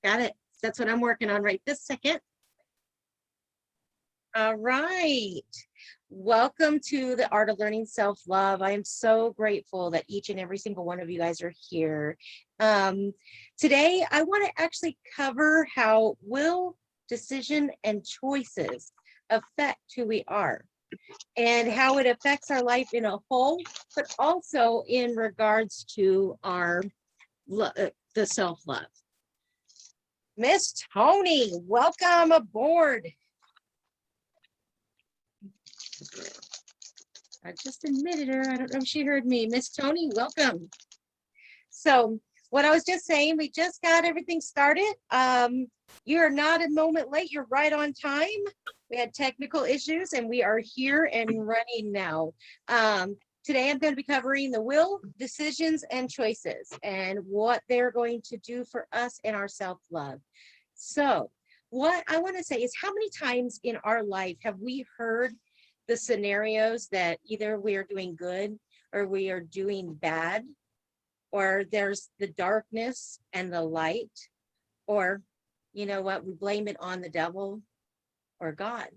Got it. That's what I'm working on right this second. All right. Welcome to the Art of Learning Self-Love. I am so grateful that each and every single one of you guys are here. Today, I want to actually cover how will, decision, and choices affect who we are and how it affects our life in a whole, but also in regards to our the self-love. Miss Tony, welcome aboard. I just admitted her. I don't know if she heard me. Miss Tony, welcome. So what I was just saying, we just got everything started. You're not a moment late. You're right on time. We had technical issues and we are here and running now. Today I'm going to be covering the will, decisions, and choices and what they're going to do for us in our self-love. So what I want to say is, how many times in our life have we heard the scenarios that either we are doing good or we are doing bad, or there's the darkness and the light, or you know what, we blame it on the devil or God.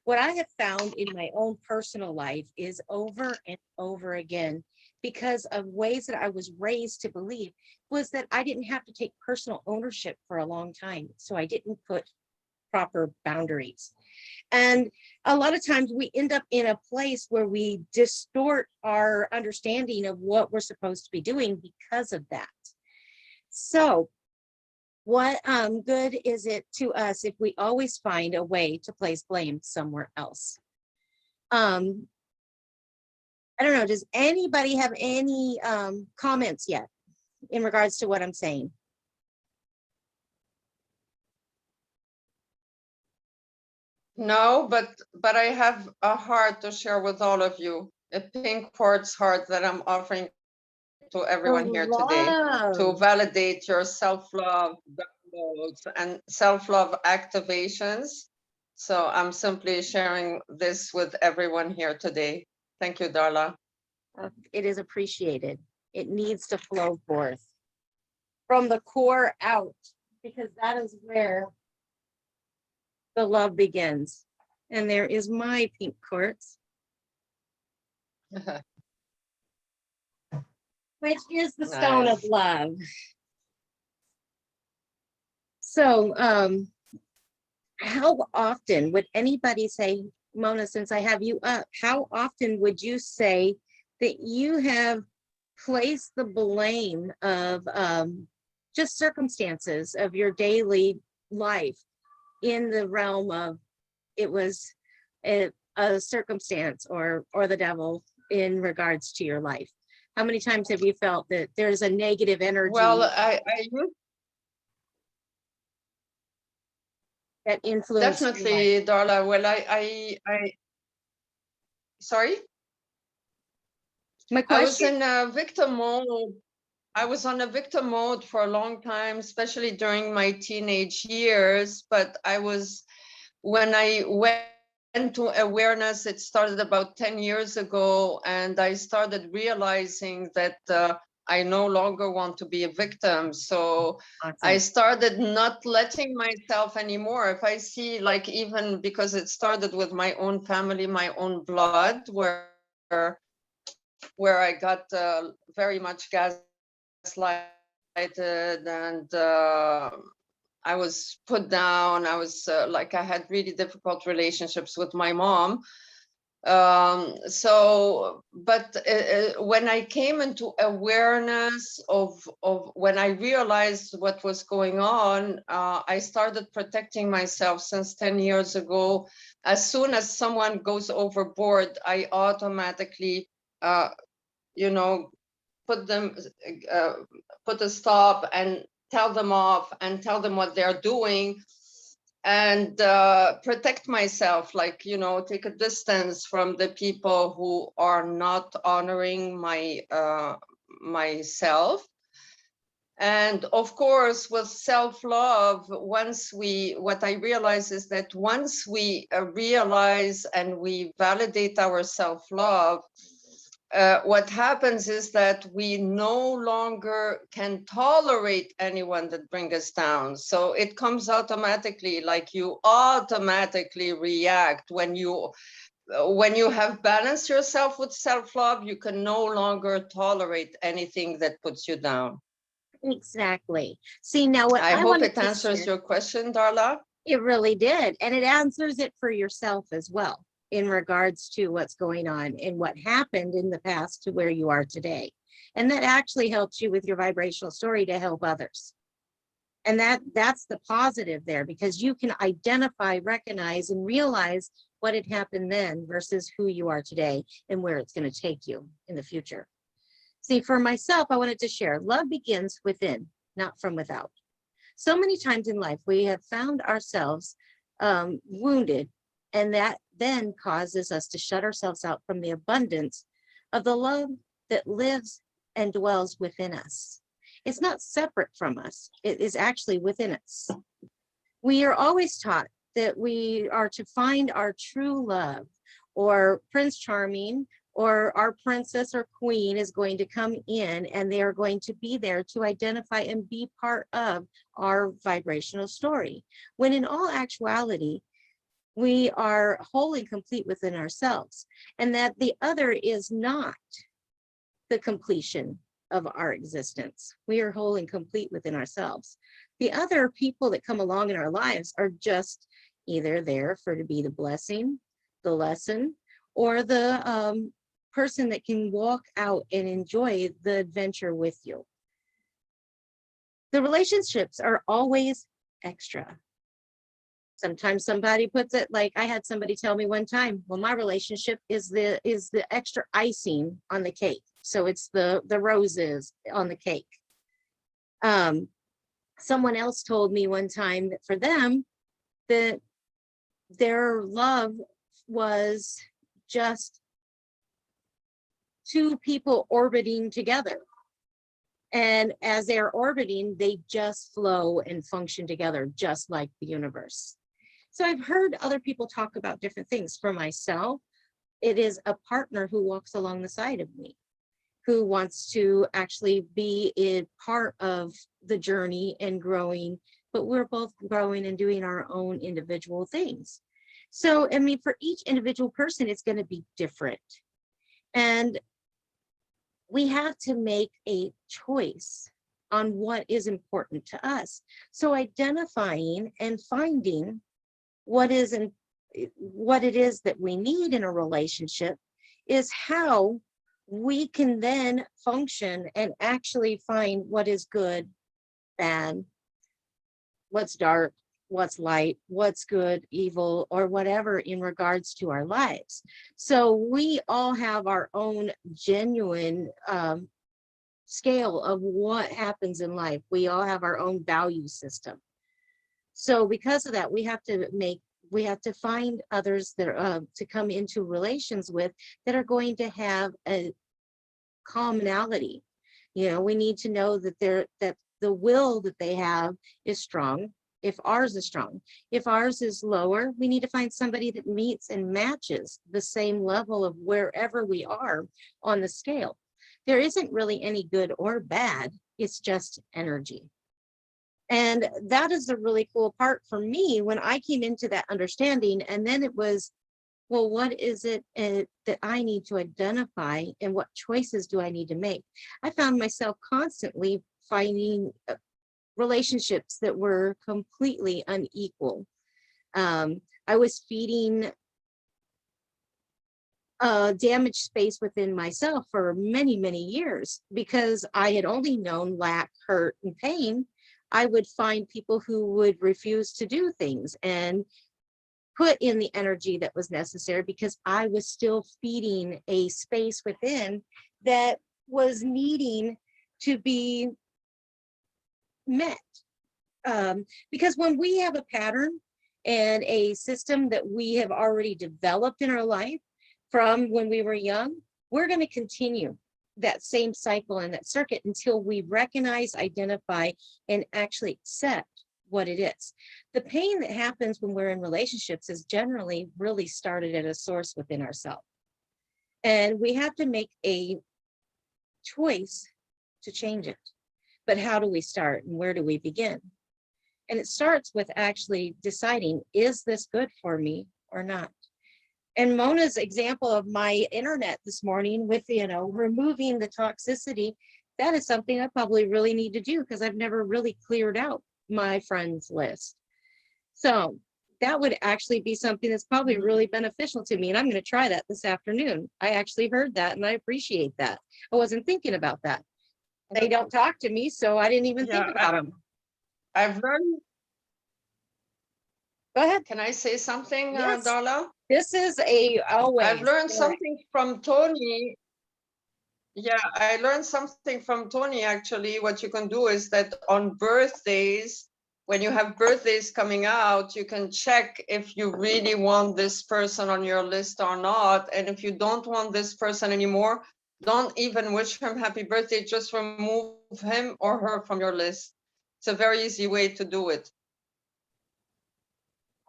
What I have found in my own personal life is over and over again, because of ways that I was raised to believe, was that I didn't have to take personal ownership for a long time. So I didn't put proper boundaries. And a lot of times we end up in a place where we distort our understanding of what we're supposed to be doing because of that. So what good is it to us if we always find a way to place blame somewhere else? I don't know, does anybody have any comments yet in regards to what I'm saying? No, but I have a heart to share with all of you, a pink quartz heart that I'm offering to everyone here today to validate your self-love downloads and self-love activations. So I'm simply sharing this with everyone here today. Thank you, Darla. It is appreciated. It needs to flow forth from the core out, because that is where the love begins. And there is my pink quartz, which is the stone of love. So how often would anybody say, Mona, since I have you up, how often would you say that you have placed the blame of just circumstances of your daily life in the realm of it was a circumstance or the devil in regards to your life? How many times have you felt that there's a negative energy? Well, that influence definitely, Darla. Well, sorry. My question? I was in a victim mode. I was on a victim mode for a long time, especially during my teenage years. But when I went to awareness, it started about 10 years ago, and I started realizing that I no longer want to be a victim. So awesome. I started not letting myself anymore. If I see, like, even because it started with my own family, my own blood, where I got very much gaslighted, and I was put down. I was like, I had really difficult relationships with my mom. But when I came into awareness of when I realized what was going on, I started protecting myself since 10 years ago. As soon as someone goes overboard, I automatically, put a stop and tell them off and tell them what they're doing, and protect myself, like, take a distance from the people who are not honoring myself. And of course, with self-love, what I realize is that once we realize and we validate our self-love, what happens is that we no longer can tolerate anyone that brings us down. So it comes automatically, like you automatically react when you have balanced yourself with self-love, you can no longer tolerate anything that puts you down. Exactly. See, now what I I hope wanted it to answers share, your question, Darla. it really did. And it answers it for yourself as well in regards to what's going on and what happened in the past to where you are today. And that actually helps you with your vibrational story to help others. And that's the positive there, because you can identify, recognize, and realize what had happened then versus who you are today and where it's going to take you in the future. See, for myself, I wanted to share love begins within, not from without. So many times in life, we have found ourselves wounded, and that then causes us to shut ourselves out from the abundance of the love that lives and dwells within us. It's not separate from us. It is actually within us. We are always taught that we are to find our true love, or Prince Charming, or our princess or queen is going to come in and they are going to be there to identify and be part of our vibrational story. When in all actuality, we are whole and complete within ourselves, and that the other is not the completion of our existence. We are whole and complete within ourselves. The other people that come along in our lives are just either there for to be the blessing, the lesson, or the person that can walk out and enjoy the adventure with you. The relationships are always extra. Sometimes somebody puts it like, I had somebody tell me one time, well, my relationship is the extra icing on the cake. So it's the roses on the cake. Someone else told me one time that for them, that their love was just two people orbiting together. And as they're orbiting, they just flow and function together, just like the universe. So I've heard other people talk about different things. For myself, it is a partner who walks along the side of me, who wants to actually be a part of the journey and growing, but we're both growing and doing our own individual things. So, I mean, for each individual person, it's going to be different. And we have to make a choice on what is important to us. So identifying and finding what it is that we need in a relationship is how we can then function and actually find what is good, bad, what's dark, what's light, what's good, evil, or whatever in regards to our lives. So we all have our own genuine scale of what happens in life. We all have our own value system. So because of that, we have to find others that are to come into relations with that are going to have a commonality. You know, we need to know that that the will that they have is strong. If ours is strong, if ours is lower, we need to find somebody that meets and matches the same level of wherever we are on the scale. There isn't really any good or bad. It's just energy. And that is the really cool part for me when I came into that understanding. And then it was, well, what is it that I need to identify and what choices do I need to make? I found myself constantly finding relationships that were completely unequal. I was feeding damaged space within myself for many, many years because I had only known lack, hurt, and pain. I would find people who would refuse to do things and put in the energy that was necessary because I was still feeding a space within that was needing to be met. Because when we have a pattern and a system that we have already developed in our life from when we were young, we're going to continue that same cycle and that circuit until we recognize, identify, and actually accept what it is. The pain that happens when we're in relationships is generally really started at a source within ourselves. And we have to make a choice to change it. But how do we start and where do we begin? And it starts with actually deciding, is this good for me or not? And Mona's example of my internet this morning with, removing the toxicity, that is something I probably really need to do because I've never really cleared out my friends list. So that would actually be something that's probably really beneficial to me. And I'm going to try that this afternoon. I actually heard that and I appreciate that. I wasn't thinking about that. They don't talk to me, so I didn't even think about them. I've learned. Go ahead. Can I say something, Yes. Darla? This is always. I've learned something from Tony. Yeah, I learned something from Tony, actually. What you can do is that on birthdays, when you have birthdays coming out, you can check if you really want this person on your list or not. And if you don't want this person anymore, don't even wish him happy birthday, just remove him or her from your list. It's a very easy way to do it.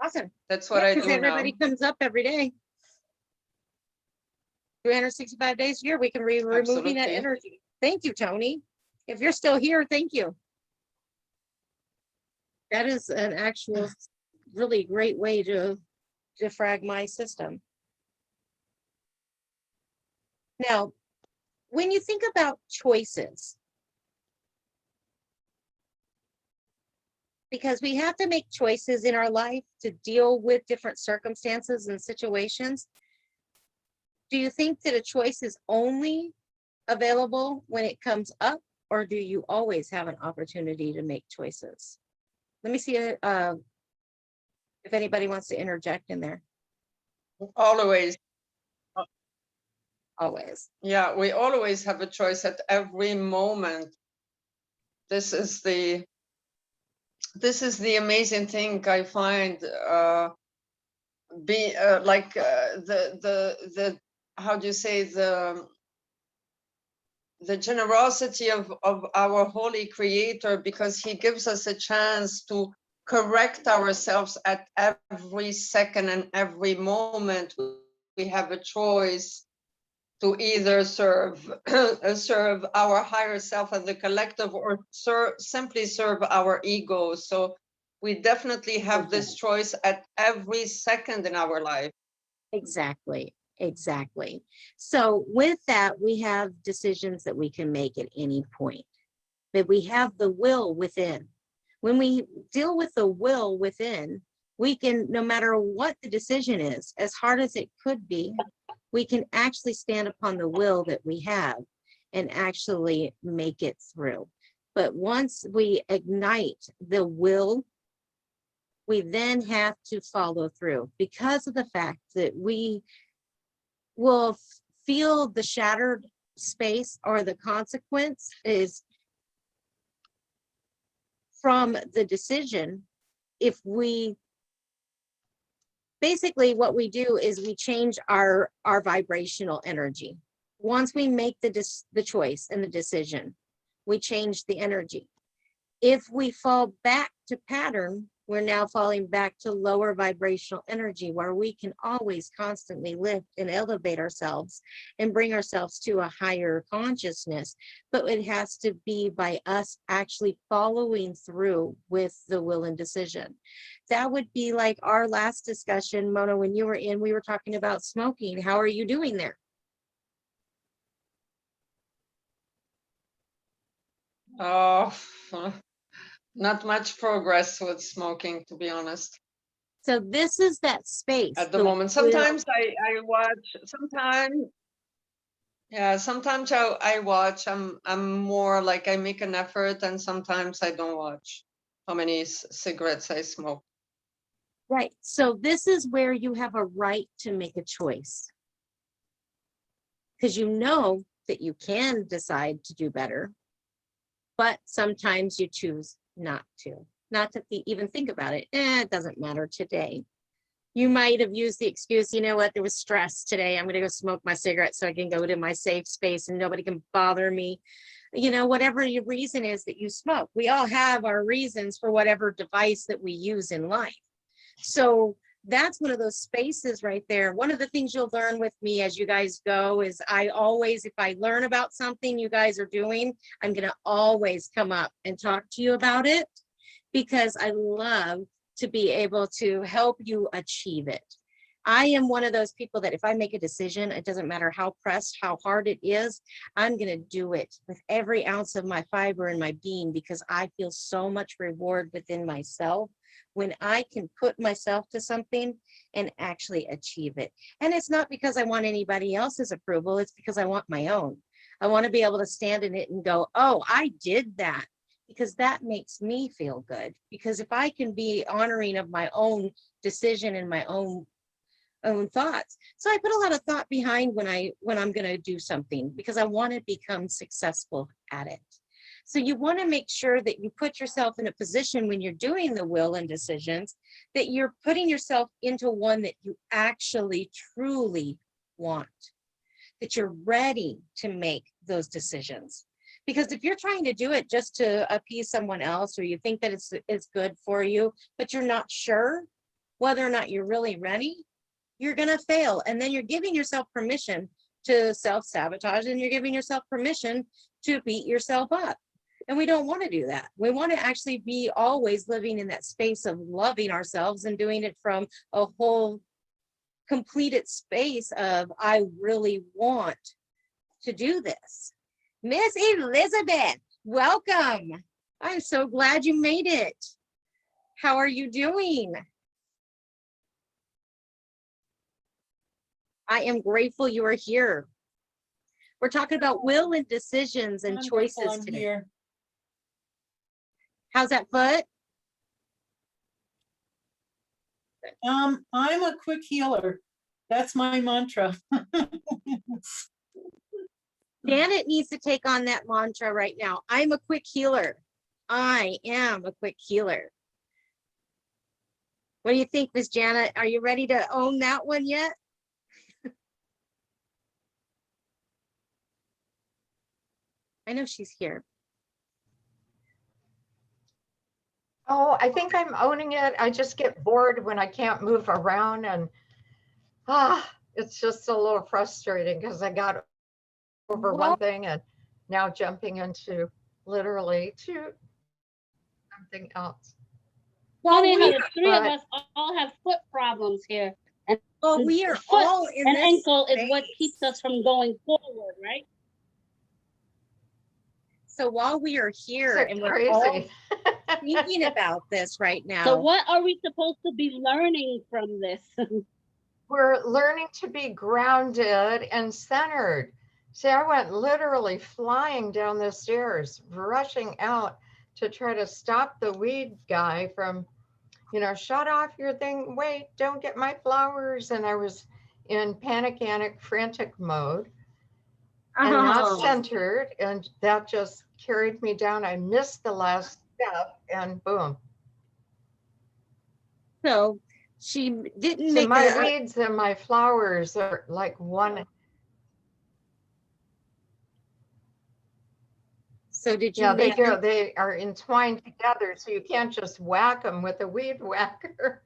Awesome. That's what I do now. Everybody comes up every day. 365 days a year, we can removing that energy. Thank you, Tony. If you're still here, thank you. That is an actual really great way to defrag my system. Now, when you think about choices, because we have to make choices in our life to deal with different circumstances and situations, do you think that a choice is only available when it comes up, or do you always have an opportunity to make choices? Let me see if anybody wants to interject in there. Always. Always. Yeah, we always have a choice at every moment. This is the amazing thing I find. The how do you say, the generosity of our holy creator, because he gives us a chance to correct ourselves at every second and every moment. We have a choice to either serve our higher self as a collective, or simply serve our ego. So we definitely have this choice at every second in our life. Exactly. So with that, we have decisions that we can make at any point, but we have the will within. When we deal with the will within, we can, no matter what the decision is, as hard as it could be, we can actually stand upon the will that we have and actually make it through. But once we ignite the will, we then have to follow through, because of the fact that we will feel the shattered space, or the consequence is from the decision. If we basically, what we do is we change our vibrational energy. Once we make the choice and the decision, we change the energy. If we fall back to pattern, we're now falling back to lower vibrational energy, where we can always constantly lift and elevate ourselves and bring ourselves to a higher consciousness. But it has to be by us actually following through with the will and decision. That would be like our last discussion, Mona, when you were in, we were talking about smoking. How are you doing there? Oh, not much progress with smoking, to be honest. So this is that space. At the moment. Sometimes I watch, sometimes I watch. I'm more like, I make an effort, and sometimes I don't watch how many cigarettes I smoke. Right. So this is where you have a right to make a choice, because you know that you can decide to do better, but sometimes you choose not to even think about it. It doesn't matter today. You might have used the excuse, you know what, there was stress today. I'm going to go smoke my cigarette so I can go to my safe space and nobody can bother me. You know, whatever your reason is that you smoke. We all have our reasons for whatever device that we use in life. So That's one of those spaces right there. One of the things you'll learn with me as you guys go is I always, if I learn about something you guys are doing, I'm going to always come up and talk to you about it, because I love to be able to help you achieve it. I am one of those people that if I make a decision, it doesn't matter how pressed, how hard it is, I'm going to do it with every ounce of my fiber and my being, because I feel so much reward within myself when I can put myself to something and actually achieve it. And it's not because I want anybody else's approval, it's because I want my own. I want to be able to stand in it and go, oh, I did that, because that makes me feel good. Because if I can be honoring of my own decision and my own thoughts. So I put a lot of thought behind when I'm going to do something, because I want to become successful at it. So you want to make sure that you put yourself in a position when you're doing the will and decisions, that you're putting yourself into one that you actually truly want, that you're ready to make those decisions. Because if you're trying to do it just to appease someone else, or you think that it's good for you, but you're not sure whether or not you're really ready, you're going to fail. And then you're giving yourself permission to self-sabotage, and you're giving yourself permission to beat yourself up. And we don't want to do that. We want to actually be always living in that space of loving ourselves and doing it from a whole completed space of, I really want to do this. Miss Elizabeth, welcome. I'm so glad you made it. How are you doing? I am grateful you are here. We're talking about will and decisions and choices today. Here. How's that foot? I'm a quick healer. That's my mantra. Janet needs to take on that mantra right now. I'm a quick healer. I am a quick healer. What do you think, Miss Janet? Are you ready to own that one yet? I know she's here. Oh, I think I'm owning it. I just get bored when I can't move around, and it's just a little frustrating because I got over one thing and now jumping into literally to something else. Funny how we, the three of us all have foot problems here. And well, we are foot all in and this ankle is what space. keeps us from going forward, right? So while we are here So and we're all crazy. thinking about this right now. So what are we supposed to be learning from this? We're learning to be grounded and centered. See, I went literally flying down the stairs, rushing out to try to stop the weed guy from, shut off your thing. Wait, don't get my flowers. And I was in panic, frantic mode and not centered. And that just carried me down. I missed the last step and boom. So she didn't So make my a, weeds and my flowers are like one. so did you Yeah, they make do. They are entwined together, so you can't just whack them with a weed whacker.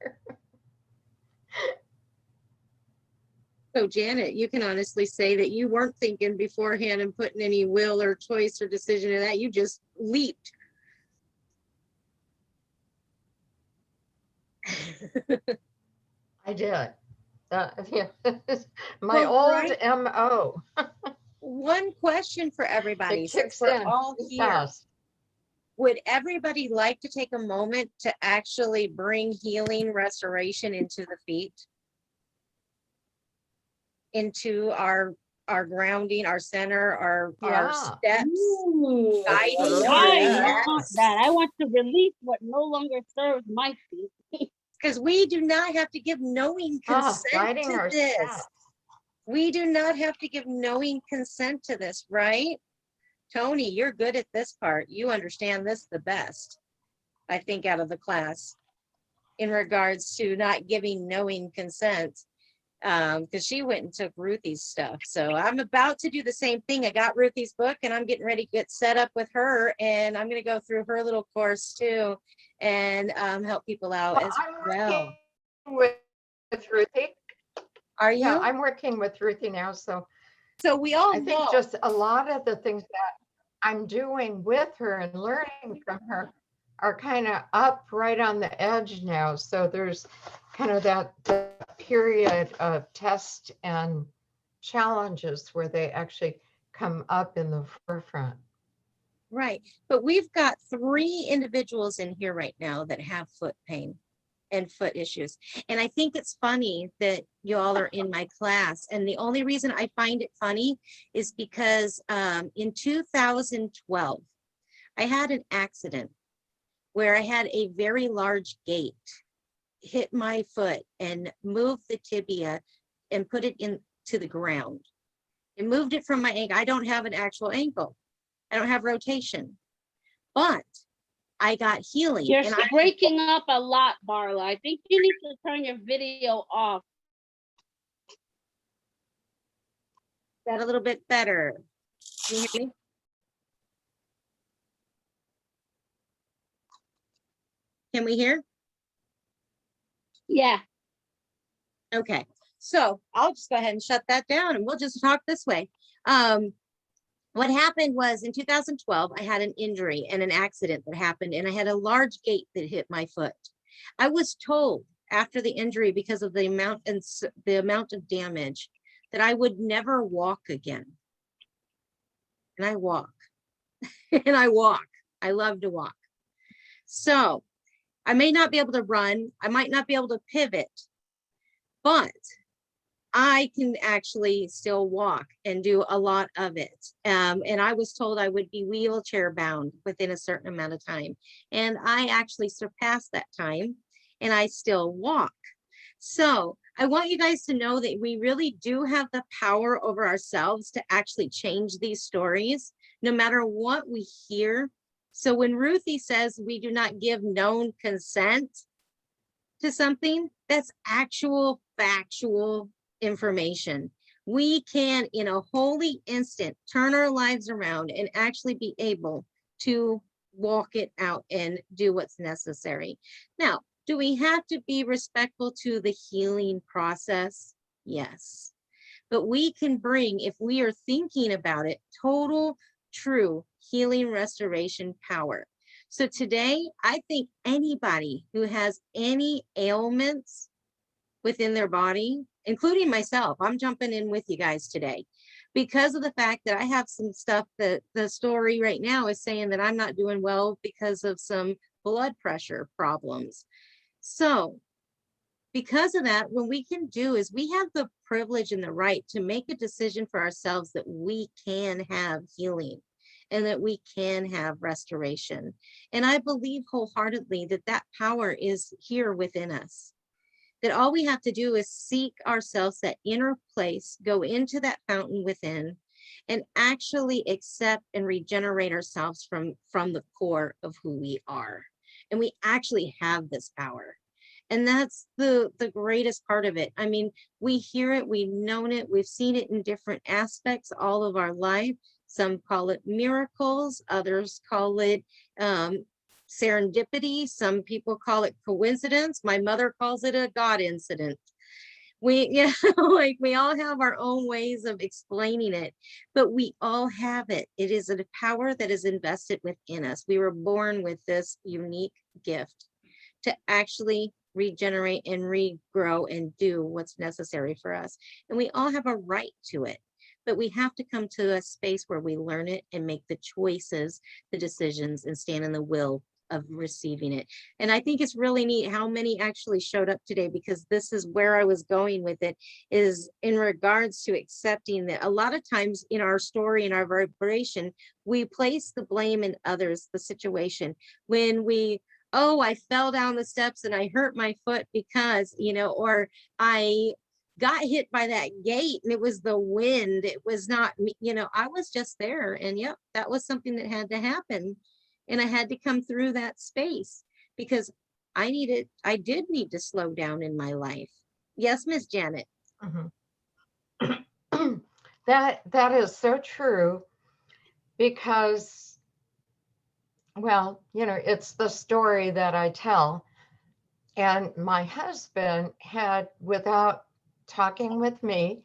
So Janet, you can honestly say that you weren't thinking beforehand and putting any will or choice or decision in that. You just leaped. I did. My Well, old right. MO. One question for everybody, It since kicks we're in all here. fast. Would everybody like to take a moment to actually bring healing restoration into the feet? Into our grounding, our center, our Yeah. steps, Ooh, guiding I our want steps. that. I want to release what no longer serves my feet. Because we do not have to give knowing consent Guiding to our this. steps. We do not have to give knowing consent to this, right? Tony, you're good at this part. You understand this the best, I think, out of the class in regards to not giving knowing consent, because she went and took Ruthie's stuff. So I'm about to do the same thing. I got Ruthie's book and I'm getting ready to get set up with her, and I'm going to go through her little course too and help people out as I'm well. working with with Ruthie. Are Yeah, you? I'm working with Ruthie now. So So we all I think know. just a lot of the things that I'm doing with her and learning from her are kind of up right on the edge now. So there's kind of that period of test and challenges where they actually come up in the forefront. Right. But we've got 3 individuals in here right now that have foot pain and foot issues. And I think it's funny that you all are in my class. And the only reason I find it funny is because in 2012, I had an accident where I had a very large gate hit my foot and moved the tibia and put it into the ground. It moved it from my ankle. I don't have an actual ankle. I don't have rotation, but I got healing. You're And I breaking up a lot, Barla. I think you need to turn your video off. got a little bit better. Can you hear me? Can we hear? Yeah. Okay, so I'll just go ahead and shut that down and we'll just talk this way. What happened was in 2012, I had an injury and an accident that happened, and I had a large gate that hit my foot. I was told after the injury, because of the amount and the amount of damage, that I would never walk again. And I walk, and I walk. I love to walk. So I may not be able to run. I might not be able to pivot, but I can actually still walk and do a lot of it. And I was told I would be wheelchair bound within a certain amount of time. And I actually surpassed that time and I still walk. So I want you guys to know that we really do have the power over ourselves to actually change these stories, no matter what we hear. So when Ruthie says we do not give known consent to something, that's actual factual information. We can, in a holy instant, turn our lives around and actually be able to walk it out and do what's necessary. Now, do we have to be respectful to the healing process? Yes. But we can bring, if we are thinking about it, total, true healing restoration power. So today, I think anybody who has any ailments within their body, including myself, I'm jumping in with you guys today because of the fact that I have some stuff that the story right now is saying that I'm not doing well because of some blood pressure problems. So because of that, what we can do is we have the privilege and the right to make a decision for ourselves that we can have healing and that we can have restoration. And I believe wholeheartedly that that power is here within us. That all we have to do is seek ourselves, that inner place, go into that fountain within, and actually accept and regenerate ourselves from the core of who we are. And we actually have this power. And that's the greatest part of it. I mean, we hear it, we've known it, we've seen it in different aspects all of our life. Some call it miracles, others call it serendipity. Some people call it coincidence. My mother calls it a God incident. Like we all have our own ways of explaining it, but we all have it. It is a power that is invested within us. We were born with this unique gift to actually regenerate and regrow and do what's necessary for us. And we all have a right to it, but we have to come to a space where we learn it and make the choices, the decisions, and stand in the will of receiving it. And I think it's really neat how many actually showed up today, because this is where I was going with it, is in regards to accepting that a lot of times in our story, in our vibration, we place the blame in others, the situation. When we, oh, I fell down the steps and I hurt my foot because, or I got hit by that gate and it was the wind. It was not me, I was just there. And yep, that was something that had to happen. And I had to come through that space because I did need to slow down in my life. Yes, Miss Janet. Mm-hmm. That is so true, because, well, it's the story that I tell. And my husband had, without talking with me,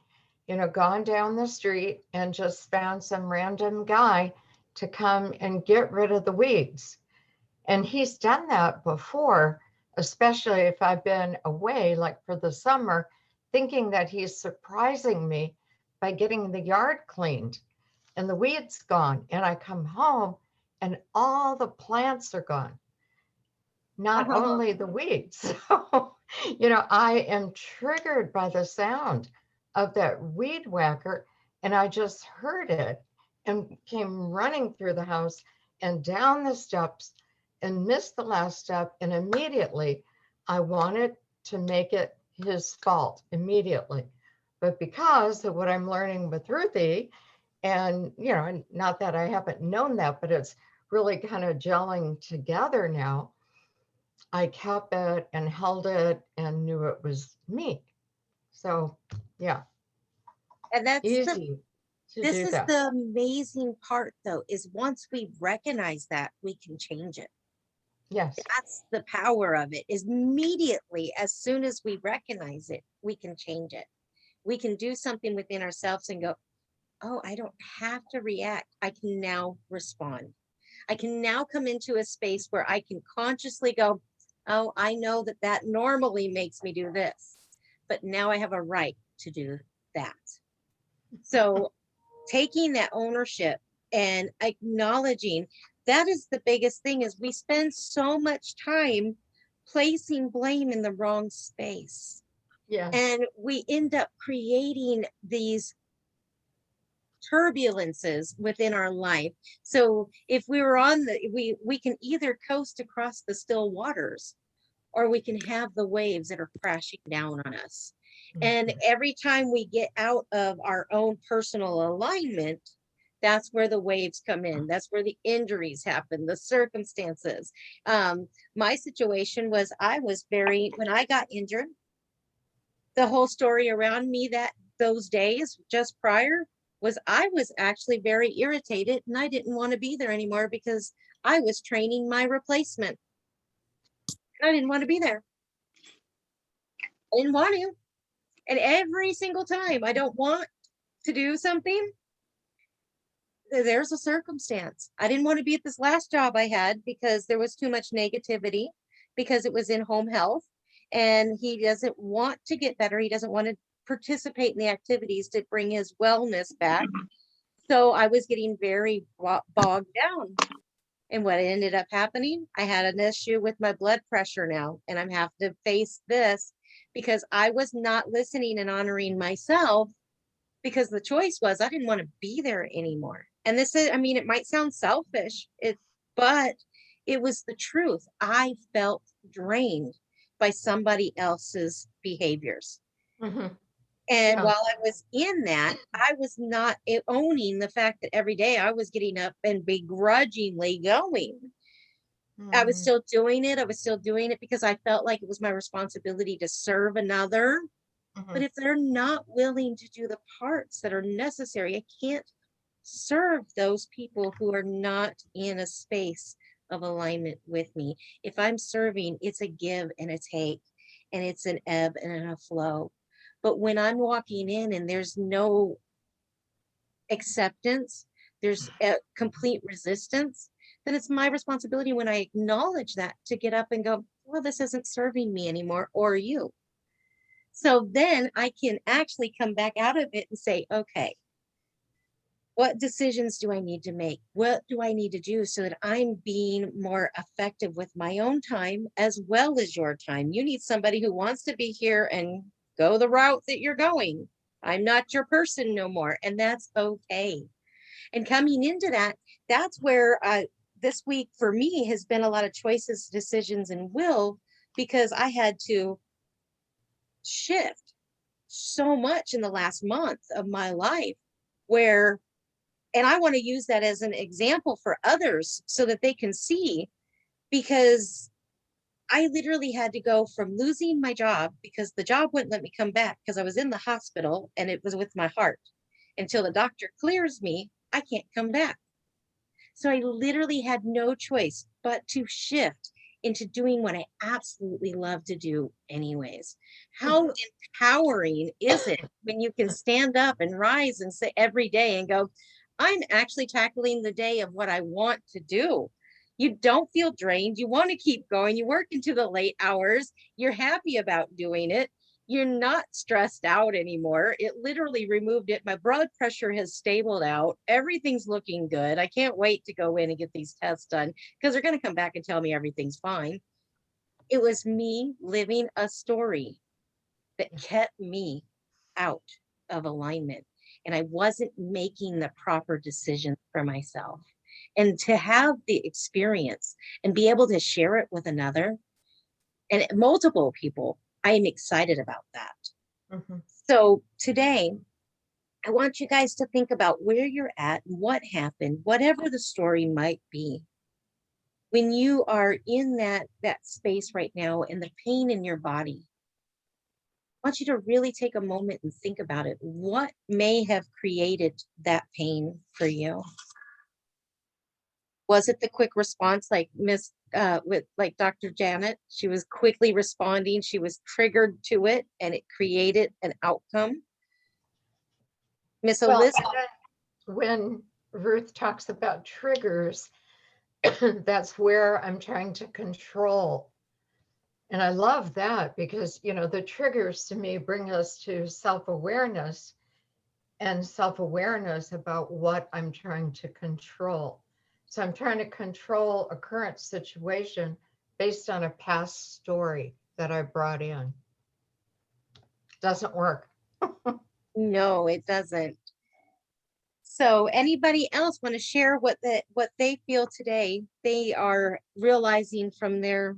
gone down the street and just found some random guy to come and get rid of the weeds. And he's done that before, especially if I've been away, like for the summer, thinking that he's surprising me by getting the yard cleaned and the weeds gone. And I come home and all the plants are gone, not Uh-huh. only the weeds. So, I am triggered by the sound of that weed whacker. And I just heard it and came running through the house and down the steps and missed the last step. And immediately I wanted to make it his fault immediately. But because of what I'm learning with Ruthie, and, not that I haven't known that, but it's really kind of gelling together now. I kept it and held it and knew it was me. So, yeah, And easy to this do is that. the amazing part though, is once we recognize that, we can change it. Yes. That's the power of it, is immediately, as soon as we recognize it, we can change it. We can do something within ourselves and go, oh, I don't have to react. I can now respond. I can now come into a space where I can consciously go, oh, I know that that normally makes me do this, but now I have a right to do that. So taking that ownership and acknowledging, that is the biggest thing, is we spend so much time placing blame in the wrong space. Yes. And we end up creating these turbulences within our life. So if we were on we can either coast across the still waters, or we can have the waves that are crashing down on us. And every time we get out of our own personal alignment, that's where the waves come in. That's where the injuries happen, the circumstances. My situation was, when I got injured, the whole story around me those days just prior was, I was actually very irritated and I didn't want to be there anymore because I was training my replacement. I didn't want to be there. I didn't want to. And every single time I don't want to do something, there's a circumstance. I didn't want to be at this last job I had because there was too much negativity, because it was in home health and he doesn't want to get better. He doesn't want to participate in the activities to bring his wellness back. So I was getting very bogged down. And what ended up happening, I had an issue with my blood pressure now, and I'm having to face this because I was not listening and honoring myself, because the choice was, I didn't want to be there anymore. And this is, I mean, it might sound selfish, but it was the truth. I felt drained by somebody else's behaviors. Mhm. And Yeah. while I was in that, I was not owning the fact that every day I was getting up and begrudgingly going. I was Mhm. still doing it. I was still doing it because I felt like it was my responsibility to serve another. But Mhm. if they're not willing to do the parts that are necessary, I can't serve those people who are not in a space of alignment with me. If I'm serving, it's a give and a take, and it's an ebb and a flow. But when I'm walking in and there's no acceptance, there's a complete resistance, then it's my responsibility, when I acknowledge that, to get up and go, well, this isn't serving me anymore, or you. So then I can actually come back out of it and say, okay, what decisions do I need to make? What do I need to do so that I'm being more effective with my own time as well as your time? You need somebody who wants to be here and go the route that you're going. I'm not your person no more. And that's okay. And coming into that, that's where this week for me has been a lot of choices, decisions, and will, because I had to shift so much in the last month of my life where, and I want to use that as an example for others so that they can see, because I literally had to go from losing my job because the job wouldn't let me come back because I was in the hospital and it was with my heart. Until the doctor clears me, I can't come back. So I literally had no choice but to shift into doing what I absolutely love to do anyways. How empowering is it when you can stand up and rise and say every day and go, I'm actually tackling the day of what I want to do. You don't feel drained. You want to keep going. You work into the late hours. You're happy about doing it. You're not stressed out anymore. It literally removed it. My blood pressure has stabilized out. Everything's looking good. I can't wait to go in and get these tests done because they're going to come back and tell me everything's fine. It was me living a story that kept me out of alignment. And I wasn't making the proper decisions for myself. And to have the experience and be able to share it with another and multiple people, I am excited about that. Mhm. So today, I want you guys to think about where you're at, what happened, whatever the story might be. When you are in that space right now and the pain in your body, I want you to really take a moment and think about it. What may have created that pain for you? Was it the quick response like with like Dr. Janet? She was quickly responding. She was triggered to it and it created an outcome. Miss Well, Elizabeth, when Ruth talks about triggers, that's where I'm trying to control. And I love that because, you know, the triggers to me bring us to self-awareness and self-awareness about what I'm trying to control. So I'm trying to control a current situation based on a past story that I brought in. Doesn't work. no, it doesn't. So anybody else want to share what they feel today they are realizing from their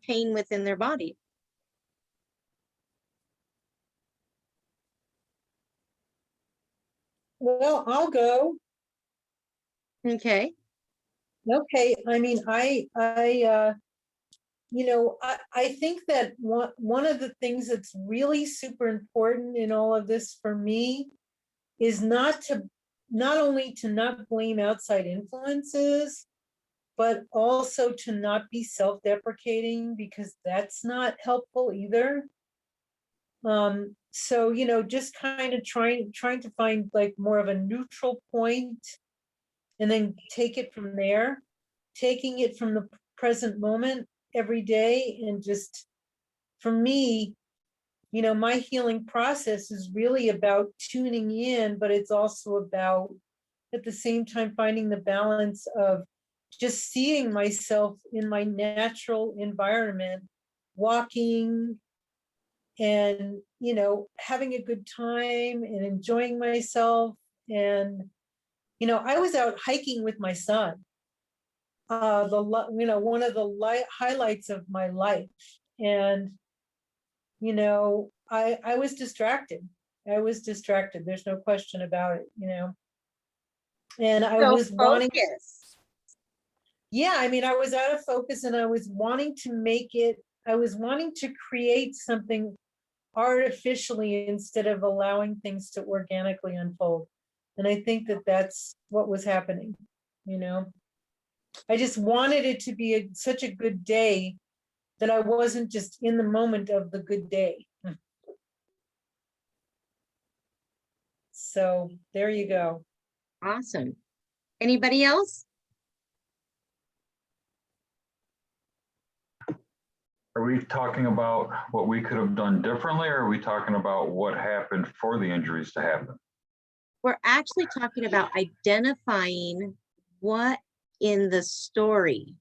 pain within their body? Well, I'll go. Okay. Okay, I mean, I think that one of the things that's really super important in all of this for me is not only to not blame outside influences, but also to not be self-deprecating, because that's not helpful either. So, just kind of trying to find like more of a neutral point and then take it from there, taking it from the present moment every day. And just for me, my healing process is really about tuning in, but it's also about at the same time finding the balance of just seeing myself in my natural environment, walking and having a good time and enjoying myself. And I was out hiking with my son, one of the highlights of my life. And I was distracted. There's no question about it. And I So was wanting, focus. yeah, I mean, I was out of focus, and I was wanting to create something artificially instead of allowing things to organically unfold. And I think that that's what was happening. I just wanted it to be such a good day that I wasn't just in the moment of the good day. So there you go. Awesome. Anybody else? Are we talking about what we could have done differently, or are we talking about what happened for the injuries to happen? We're actually talking about identifying what in the story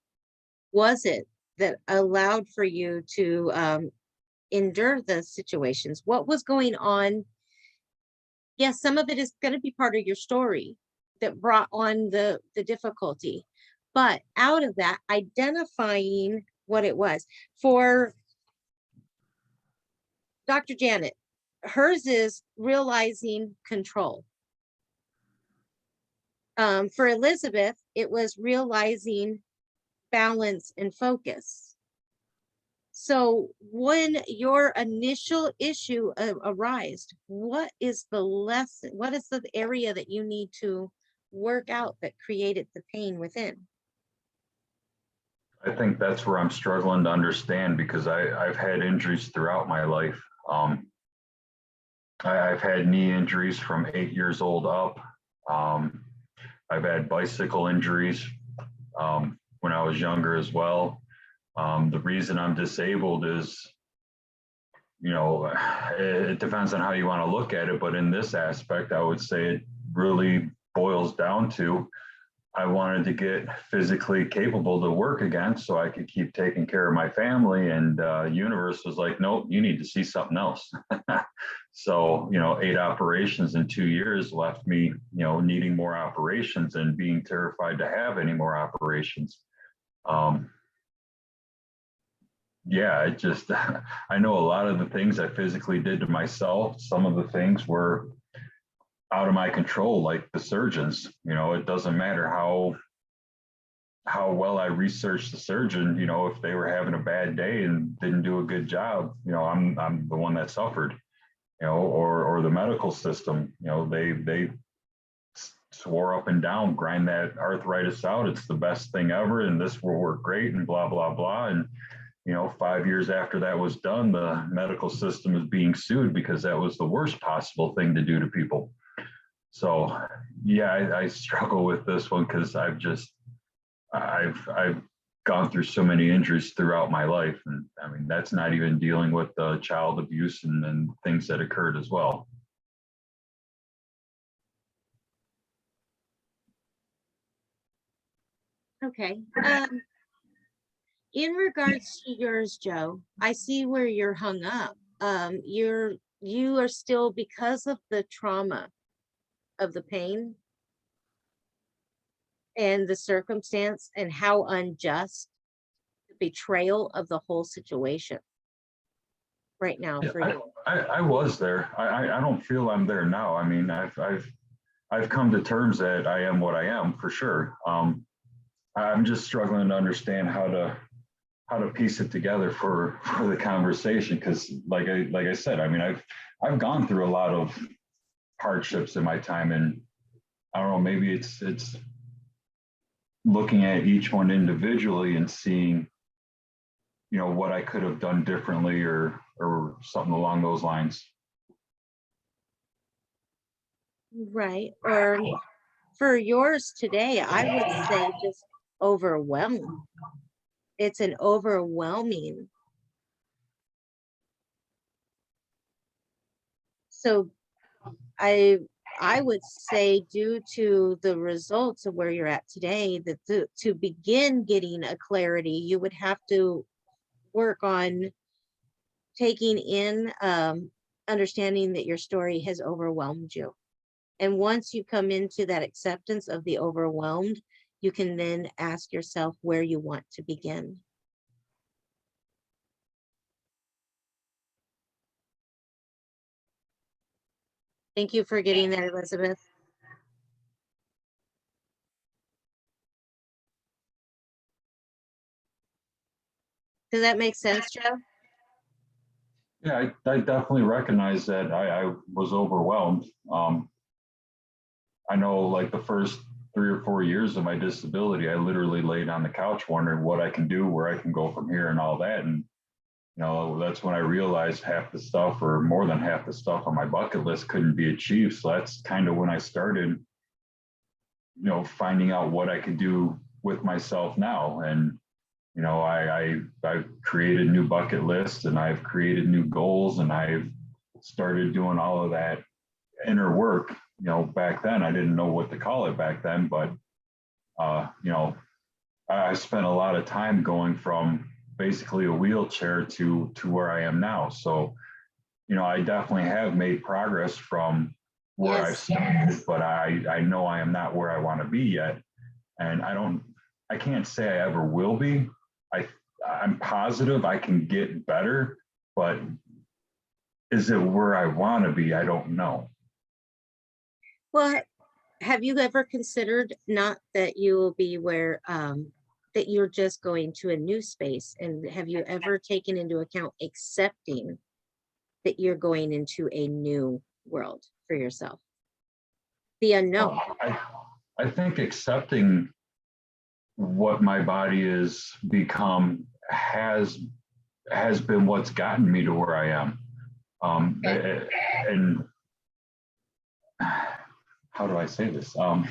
was it that allowed for you to endure the situations. What was going on? Yes, some of it is going to be part of your story that brought on the difficulty, but out of that, identifying what it was. For Dr. Janet, hers is realizing control. For Elizabeth, it was realizing balance and focus. So when your initial issue arised, what is the lesson? What is the area that you need to work out that created the pain within? I think that's where I'm struggling to understand because I've had injuries throughout my life. I've had knee injuries from 8 years old up. I've had bicycle injuries when I was younger as well. The reason I'm disabled is, it depends on how you want to look at it. But in this aspect, I would say it really boils down to I wanted to get physically capable to work again so I could keep taking care of my family. And universe was like, nope, you need to see something else. So, 8 operations in 2 years left me, needing more operations and being terrified to have any more operations. Yeah, it just, I know a lot of the things I physically did to myself, some of the things were out of my control, like the surgeons. It doesn't matter how well I researched the surgeon. If they were having a bad day and didn't do a good job, I'm the one that suffered. Or the medical system. They swore up and down, grind that arthritis out. It's the best thing ever, and this will work great, and blah blah blah. And 5 years after that was done, the medical system is being sued because that was the worst possible thing to do to people. So yeah, I struggle with this one because I've gone through so many injuries throughout my life. And I mean, that's not even dealing with child abuse and things that occurred as well. Okay. In regards to yours, Joe, I see where you're hung up. You are still, because of the trauma of the pain and the circumstance and how unjust the betrayal of the whole situation right now Yeah, for you. I was there. I don't feel I'm there now. I mean, I've come to terms that I am what I am for sure. I'm just struggling to understand how to piece it together for the conversation because like I said, I mean, I've gone through a lot of hardships in my time, and I don't know, maybe it's looking at each one individually and seeing what I could have done differently or something along those lines. Right. Or for yours today, I would say just overwhelmed. It's an overwhelming. So I would say due to the results of where you're at today, that to begin getting a clarity, you would have to work on taking in understanding that your story has overwhelmed you. And once you come into that acceptance of the overwhelmed, you can then ask yourself where you want to begin. Thank you for getting that, Elizabeth. Does that make sense, Joe? Yeah, I definitely recognize that I was overwhelmed. I know like the first 3 or 4 years of my disability, I literally laid on the couch wondering what I can do, where I can go from here and all that. And, that's when I realized half the stuff or more than half the stuff on my bucket list couldn't be achieved. So that's kind of when I started, finding out what I could do with myself now. And, I've created new bucket lists and I've created new goals and I've started doing all of that inner work. Back then I didn't know what to call it back then, but I spent a lot of time going from basically a wheelchair to where I am now. So, I definitely have made progress from where I've started, but I know I am not where I want to be yet. And I can't say I ever will be. I'm positive I can get better, but is it where I want to be? I don't know. Well, have you ever considered not that you will be where that you're just going to a new space, and have you ever taken into account accepting that you're going into a new world for yourself, the unknown? I think accepting what my body has become has been what's gotten me to where I am. And how do I say this? You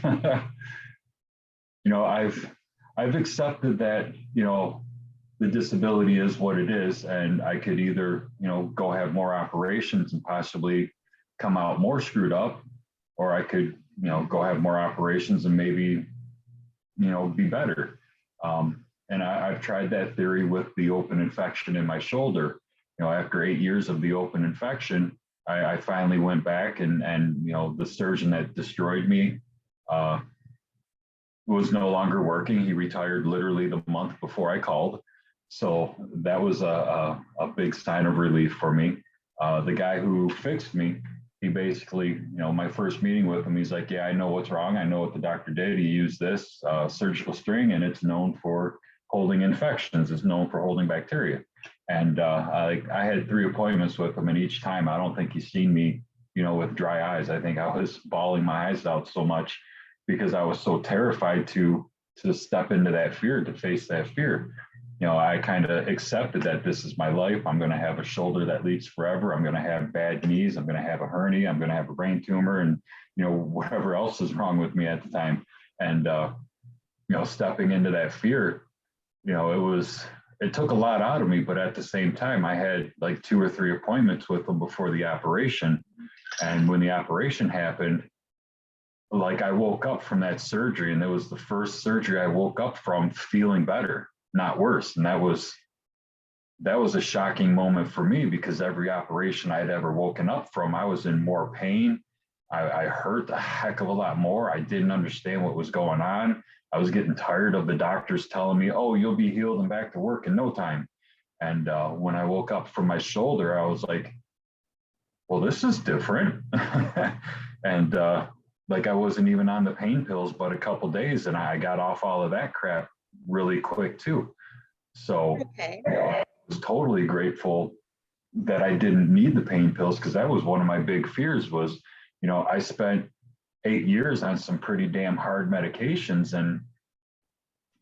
know, I've accepted that, you know, the disability is what it is, and I could either, you know, go have more operations and possibly come out more screwed up, or I could, you know, go have more operations and maybe, you know, be better. And I've tried that theory with the open infection in my shoulder. You know, after 8 years of the open infection, I finally went back and you know, the surgeon that destroyed me was no longer working. He retired literally the month before I called. So that was a big sign of relief for me. The guy who fixed me, he basically, you know, my first meeting with him, he's like, yeah, I know what's wrong. I know what the doctor did. He used this surgical string, and it's known for holding infections. It's known for holding bacteria. And I had 3 appointments with him, and each time I don't think he's seen me, you know, with dry eyes. I think I was bawling my eyes out so much because I was so terrified to step into that fear, to face that fear. You know, I kind of accepted that this is my life. I'm going to have a shoulder that leaks forever. I'm going to have bad knees. I'm going to have a hernia. I'm going to have a brain tumor, and, you know, whatever else is wrong with me at the time. And, you know, stepping into that fear, you know, it took a lot out of me, but at the same time, I had like 2 or 3 appointments with them before the operation. And when the operation happened, like I woke up from that surgery, and it was the first surgery I woke up from feeling better, not worse. And that was a shocking moment for me, because every operation I'd ever woken up from, I was in more pain. I hurt a heck of a lot more. I didn't understand what was going on. I was getting tired of the doctors telling me, oh, you'll be healed and back to work in no time. And when I woke up from my shoulder, I was like, well, this is different. And like I wasn't even on the pain pills but a couple days, and I got off all of that crap really quick too. So Okay. I was totally grateful that I didn't need the pain pills, because that was one of my big fears was, you know, I spent 8 years on some pretty damn hard medications, and,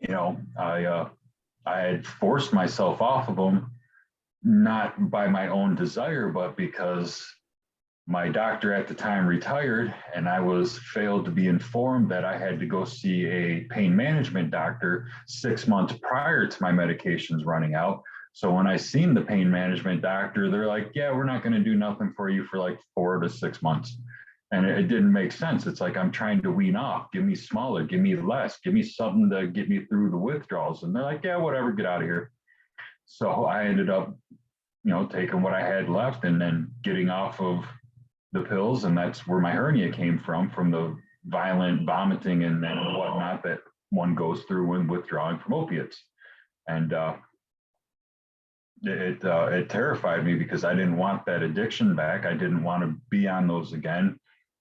you know, I had forced myself off of them, not by my own desire, but because my doctor at the time retired, and I was failed to be informed that I had to go see a pain management doctor 6 months prior to my medications running out. So when I seen the pain management doctor, they're like, yeah, we're not going to do nothing for you for like 4 to 6 months. And it didn't make sense. It's like, I'm trying to wean off, give me smaller, give me less, give me something to get me through the withdrawals. And they're like, yeah, whatever, get out of here. So I ended up, you know, taking what I had left and then getting off of the pills. And that's where my hernia came from the violent vomiting and whatnot that one goes through when withdrawing from opiates. And it terrified me, because I didn't want that addiction back. I didn't want to be on those again.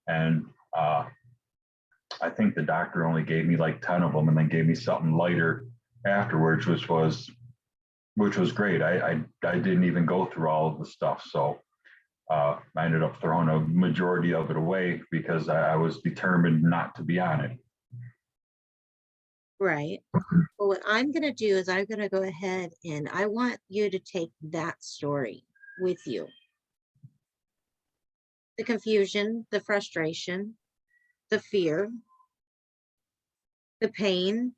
And I think the doctor only gave me like 10 of them, and then gave me something lighter afterwards, which was great. I didn't even go through all of the stuff. So I ended up throwing a majority of it away because I was determined not to be on it. Right. Well, what I'm going to do is I'm going to go ahead and I want you to take that story with you. The confusion, the frustration, the fear, the pain.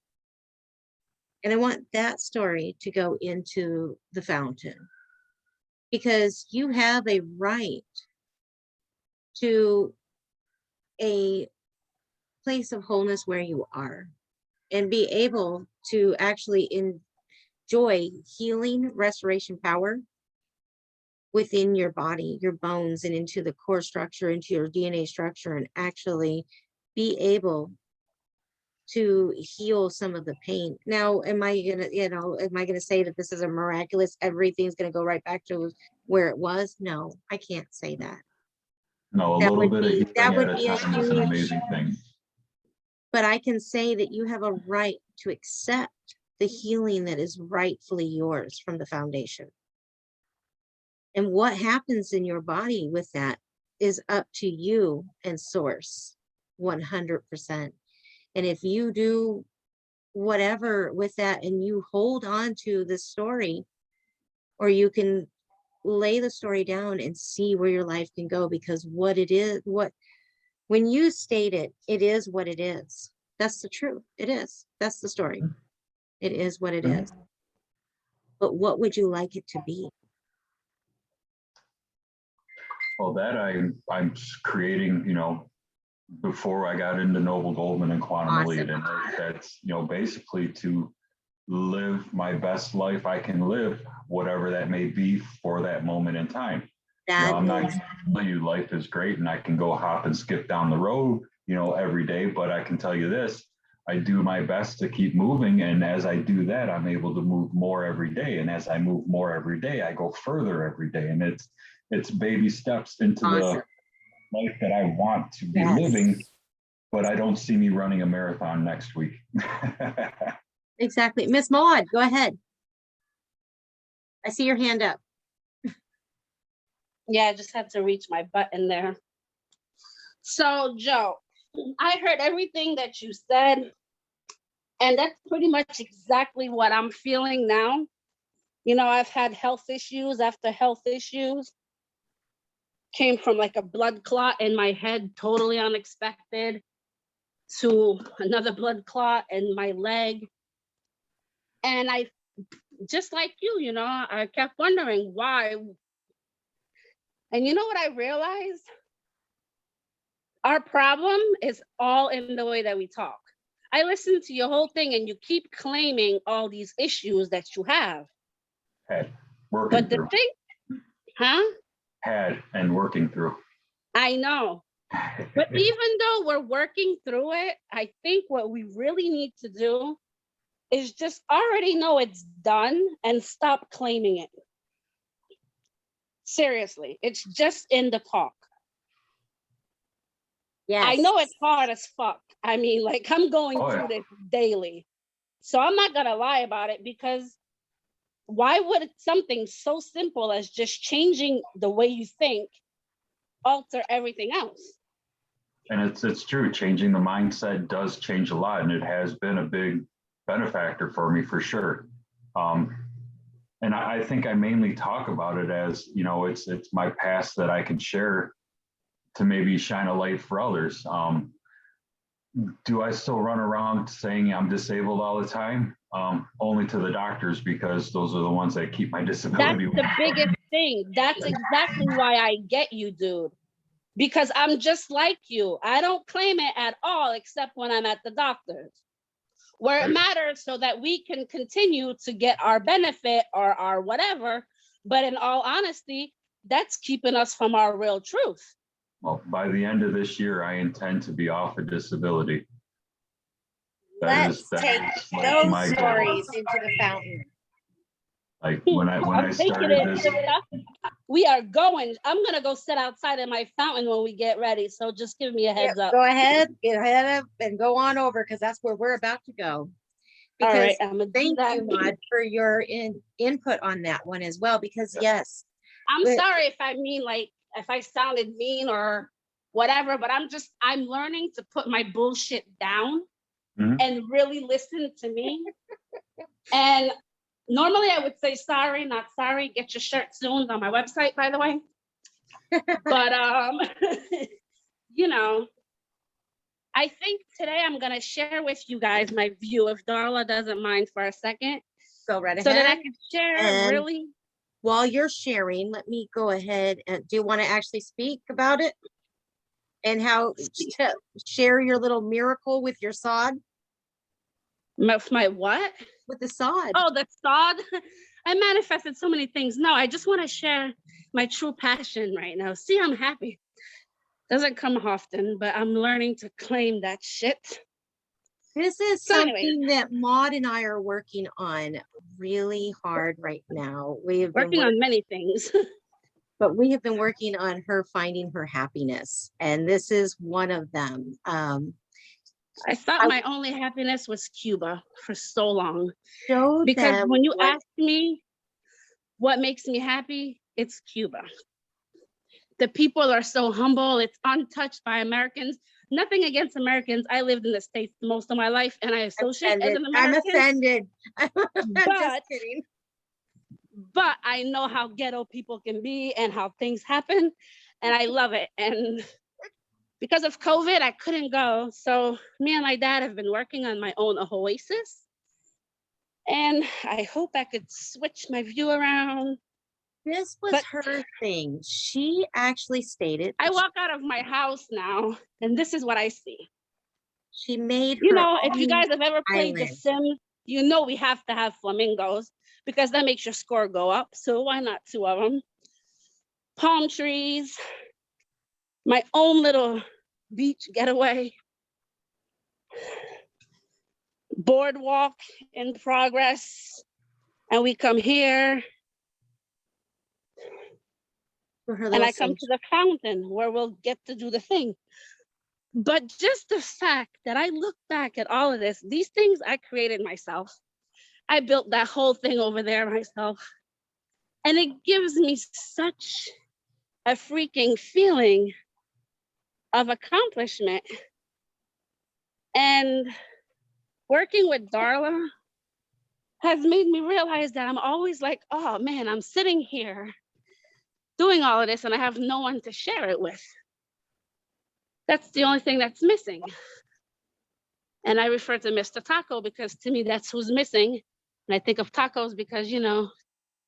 And I want that story to go into the fountain, because you have a right to a place of wholeness where you are, and be able to actually enjoy healing, restoration power within your body, your bones, and into the core structure, into your DNA structure, and actually be able to heal some of the pain. Now, am I gonna say that this is a miraculous, everything's gonna go right back to where it was? No, I can't say that. No, a That little would bit be- of that healing would at be a a time is an huge- amazing thing. But I can say that you have a right to accept the healing that is rightfully yours from the foundation. And what happens in your body with that is up to you and source 100%. And if you do whatever with that, and you hold on to the story, or you can lay the story down and see where your life can go, because what it is, when you state it, it is what it is. That's the truth. It is. That's the story. It is what it is. But what would you like it to be? Well, that I'm creating, before I got into Noble Goldman and Quantum Awesome. Elite, and that's, basically to live my best life I can live, whatever that may be for that moment in time. That I'm not is, gonna tell you life is great and I can go hop and skip down the road, every day, but I can tell you this, I do my best to keep moving. And as I do that, I'm able to move more every day. And as I move more every day, I go further every day. And it's baby steps into awesome. the life that I want to be Yes. living, but I don't see me running a marathon next week. Exactly. Miss Maud, go ahead. I see your hand up. Yeah, I just had to reach my button there. So, Joe, I heard everything that you said, and that's pretty much exactly what I'm feeling now. I've had health issues after health issues. Came from like a blood clot in my head, totally unexpected, to another blood clot in my leg. And I, just like you, I kept wondering why. And you know what I realized? Our problem is all in the way that we talk. I listened to your whole thing and you keep claiming all these issues that you have. Working But the through. thing, huh? Had and working through. I know. But even though we're working through it, I think what we really need to do is just already know it's done and stop claiming it. Seriously, it's just in the talk. Yes. I know it's hard as fuck. I mean, like I'm going through this daily. So I'm not gonna lie about it, because why would something so simple as just changing the way you think alter everything else? And it's true. Changing the mindset does change a lot, and it has been a big benefactor for me for sure. And I think I mainly talk about it as, it's my past that I can share to maybe shine a light for others. Do I still run around saying I'm disabled all the time? Only to the doctors, because those are the ones that keep my disability. That's the biggest thing. That's exactly why I get you, dude. Because I'm just like you. I don't claim it at all, except when I'm at the doctor's, where it matters so that we can continue to get our benefit or our whatever. But in all honesty, that's keeping us from our real truth. Well, by the end of this year, I intend to be off a disability. Let's take like those my goal. stories into the fountain. Like when I started this. We are going. I'm gonna go sit outside in my fountain when we get ready. So just give me a heads up. Go ahead, get ahead of and go on over, because that's where we're about to go. Because all right, I'm gonna thank do that. you, Maud, for your input on that one as well. Because yes, I'm sorry if I mean like if I sounded mean or whatever, but I'm learning to put my bullshit down and really listen to me. And normally I would say sorry, not sorry. Get your shirt soon on my website, by the way. But I think today I'm gonna share with you guys my view, if Darla doesn't mind for a second. go right ahead. So that I can share And really. while you're sharing, let me go ahead and do you want to actually speak about it? And how to share your little miracle with your sod? My what? With the sod. Oh, the sod. I manifested so many things. No, I just want to share my true passion right now. See, I'm happy. Doesn't come often, but I'm learning to claim that shit. This is So something that Maud and I are working on really hard right now. We have been working on many things. but we have been working on her finding her happiness, and this is one of them. I thought my only happiness was Cuba for so long. Show Because them when you what- ask me what makes me happy, it's Cuba. The people are so humble. It's untouched by Americans. nothing against Americans. I lived in the States most of my life and I associate as an I'm American. offended. I'm just But kidding. but I know how ghetto people can be and how things happen, and I love it. And because of COVID, I couldn't go. So me and my dad have been working on my own oasis, and I hope I could switch my view around. This was But her thing. She actually stated I that walk out of my house now, and this is what I see. she made You her know, if you own guys have ever played The island. Sims, you know we have to have flamingos because that makes your score go up. So why not 2 of them? Palm trees, my own little beach getaway, boardwalk in progress. And we come here For her and little I come to sanctuary. the fountain where we'll get to do the thing. But just the fact that I look back at all of this, these things I created myself. I built that whole thing over there myself. And it gives me such a freaking feeling of accomplishment. And working with Darla has made me realize that I'm always like, oh man, I'm sitting here doing all of this and I have no one to share it with. That's the only thing that's missing. And I refer to Mr. Taco because to me, that's who's missing. And I think of tacos because, you know,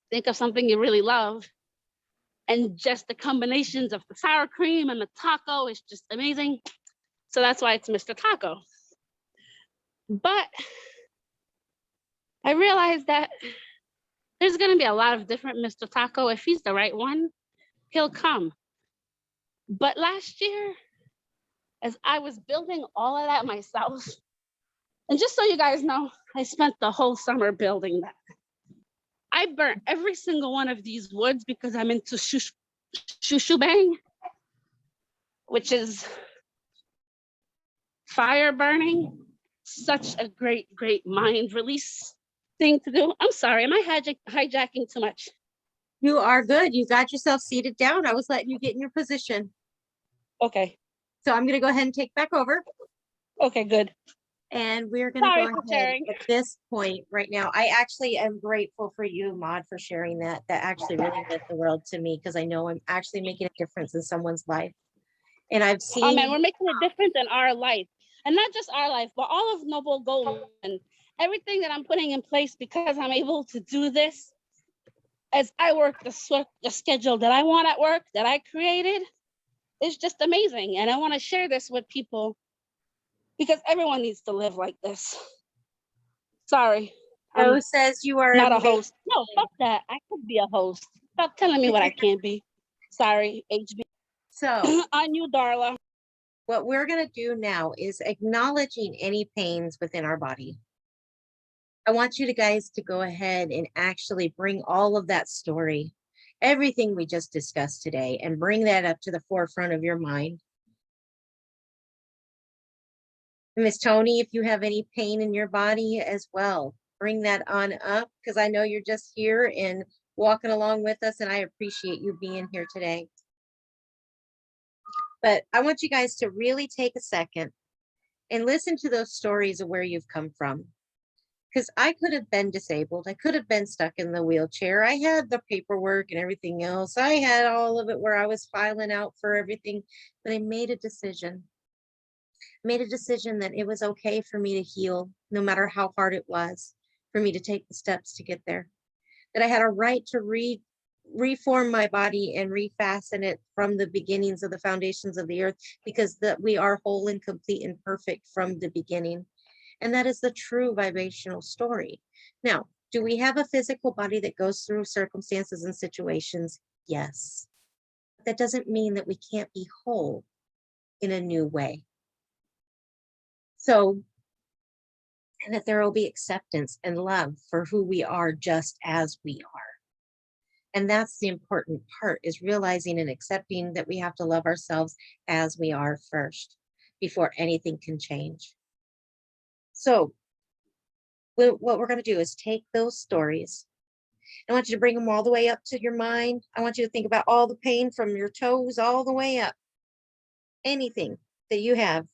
think of something you really love. And just the combinations of the sour cream and the taco is just amazing. So that's why it's Mr. Taco. But I realized that there's going to be a lot of different Mr. Taco. If he's the right one, he'll come. But last year, as I was building all of that myself, and just so you guys know, I spent the whole summer building that. I burnt every single one of these woods because I'm into shushu bang, which is fire burning. Such a great, great mind release thing to do. I'm sorry, am I hijacking too much? You are good. You got yourself seated down. I was letting you get in your position. Okay, So I'm going to go ahead and take back over. okay, good. And we're going to Sorry go for ahead sharing. at this point right now. I actually am grateful for you, Maud, for sharing that. That actually really meant the world to me because I know I'm actually making a difference in someone's life. And I've Oh seen man, we're making a difference in our life. And not just our life, but all of Noble Gold and everything that I'm putting in place because I'm able to do this as I work the schedule that I want at work, that I created, is just amazing. And I want to share this with people because everyone needs to live like this. Sorry, I'm Joe says you are not a amazing. host. No, fuck that. I could be a host. Stop telling me what I can't be. Sorry, HB. So On you, Darla. what we're going to do now is acknowledging any pains within our body. I want you guys to go ahead and actually bring all of that story, everything we just discussed today, and bring that up to the forefront of your mind. Miss Tony, if you have any pain in your body as well, bring that on up because I know you're just here and walking along with us, and I appreciate you being here today. But I want you guys to really take a second and listen to those stories of where you've come from. Because I could have been disabled. I could have been stuck in the wheelchair. I had the paperwork and everything else. I had all of it where I was filing out for everything, but I made a decision. Made a decision that it was okay for me to heal, no matter how hard it was, for me to take the steps to get there. That I had a right to reform my body and refasten it from the beginnings of the foundations of the earth, because that we are whole and complete and perfect from the beginning. And that is the true vibrational story. Now, do we have a physical body that goes through circumstances and situations? Yes. That doesn't mean that we can't be whole in a new way. So, and that there will be acceptance and love for who we are just as we are. And that's the important part, is realizing and accepting that we have to love ourselves as we are first before anything can change. So what we're going to do is take those stories. I want you to bring them all the way up to your mind. I want you to think about all the pain from your toes all the way up. Anything that you have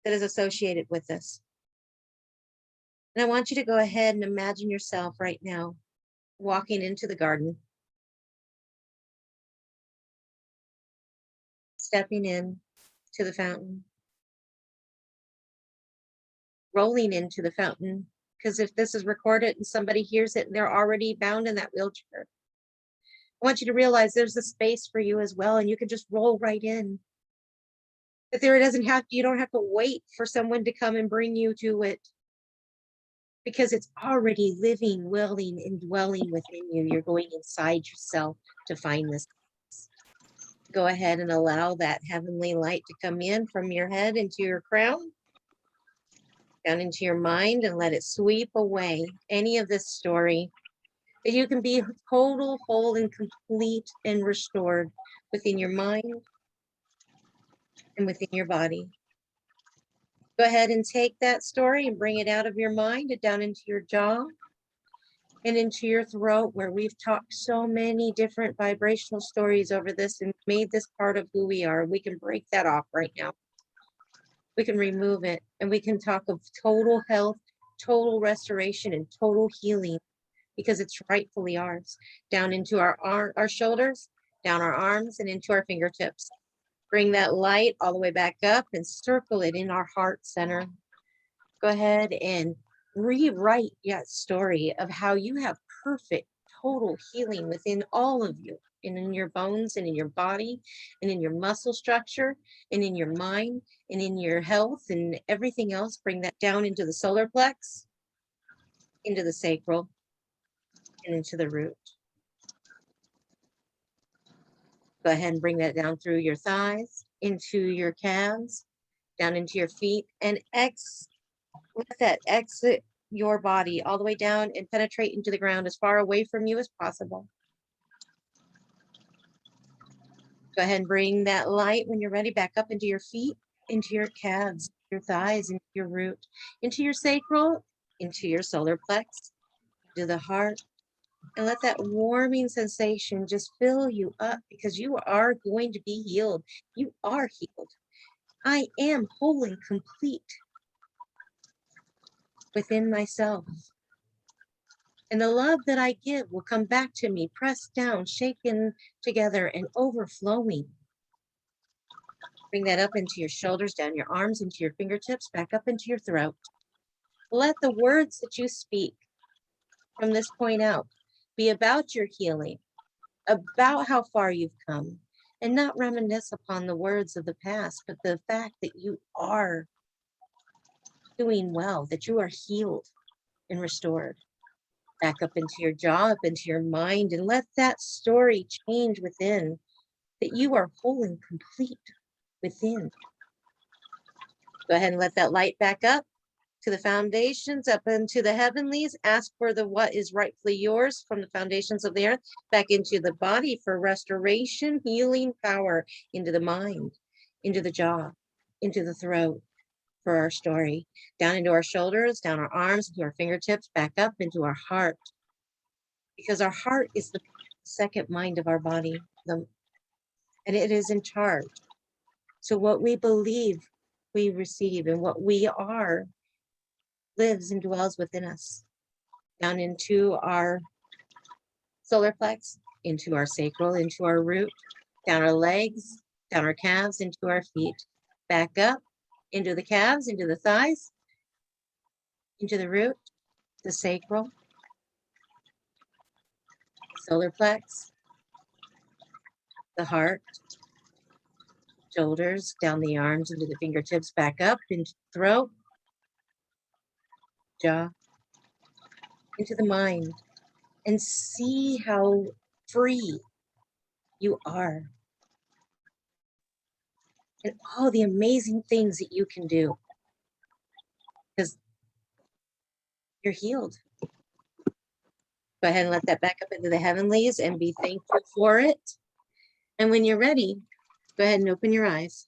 that is associated with this. And I want you to go ahead and imagine yourself right now walking into the garden, stepping in to the fountain, rolling into the fountain, because if this is recorded and somebody hears it, they're already bound in that wheelchair. I want you to realize there's a space for you as well, and you can just roll right in. That there doesn't have you don't have to wait for someone to come and bring you to it, because it's already living, willing, and dwelling within you. You're going inside yourself to find this. Go ahead and allow that heavenly light to come in from your head into your crown, down into your mind, and let it sweep away any of this story, that you can be total, whole, and complete and restored within your mind and within your body. Go ahead and take that story and bring it out of your mind and down into your jaw and into your throat, where we've talked so many different vibrational stories over this and made this part of who we are. We can break that off right now. We can remove it, and we can talk of total health, total restoration, and total healing, because it's rightfully ours. Down into our shoulders, down our arms, and into our fingertips. Bring that light all the way back up and circle it in our heart center. Go ahead and rewrite that story of how you have perfect, total healing within all of you, and in your bones, and in your body, and in your muscle structure, and in your mind, and in your health, and everything else. Bring that down into the solar plex, into the sacral, and into the root. Go ahead and bring that down through your thighs, into your calves, down into your feet, and let that exit your body all the way down and penetrate into the ground as far away from you as possible. Go ahead and bring that light, when you're ready, back up into your feet, into your calves, your thighs, into your root, into your sacral, into your solar plex, into the heart, and let that warming sensation just fill you up, because you are going to be healed. You are healed. I am whole and complete within myself. And the love that I give will come back to me, pressed down, shaken together, and overflowing. Bring that up into your shoulders, down your arms, into your fingertips, back up into your throat. Let the words that you speak from this point out be about your healing, about how far you've come, and not reminisce upon the words of the past, but the fact that you are doing well, that you are healed and restored. Back up into your jaw, up into your mind, and let that story change within, that you are whole and complete within. Go ahead and let that light back up to the foundations, up into the heavenlies. Ask for the what is rightfully yours from the foundations of the earth, back into the body for restoration, healing power, into the mind, into the jaw, into the throat for our story, down into our shoulders, down our arms, into our fingertips, back up into our heart, because our heart is the second mind of our body, and it is in charge. So what we believe, we receive, and what we are lives and dwells within us. Down into our solar plex, into our sacral, into our root, down our legs, down our calves, into our feet, back up into the calves, into the thighs, into the root, the sacral, solar plex, the heart, shoulders, down the arms, into the fingertips, back up into the throat, jaw, into the mind, and see how free you are, and all the amazing things that you can do, because you're healed. Go ahead and let that back up into the heavenlies and be thankful for it. And when you're ready, go ahead and open your eyes.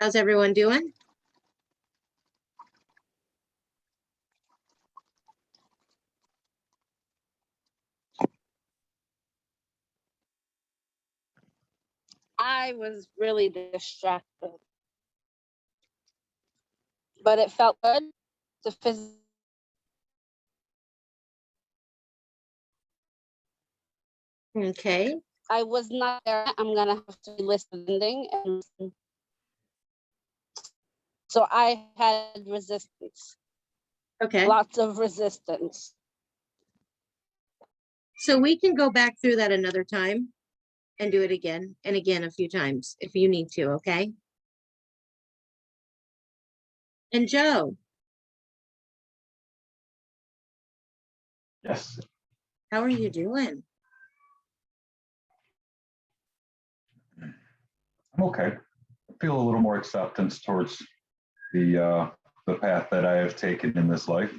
How's everyone doing? I was really distracted. But it felt good to physically. Okay. I was not there. I'm gonna have to listen ending and listen. So I had resistance, Okay. lots of resistance. So we can go back through that another time and do it again and again a few times if you need to, okay? And Joe, Yes. how are you doing? I'm okay. I feel a little more acceptance towards the path that I have taken in this life.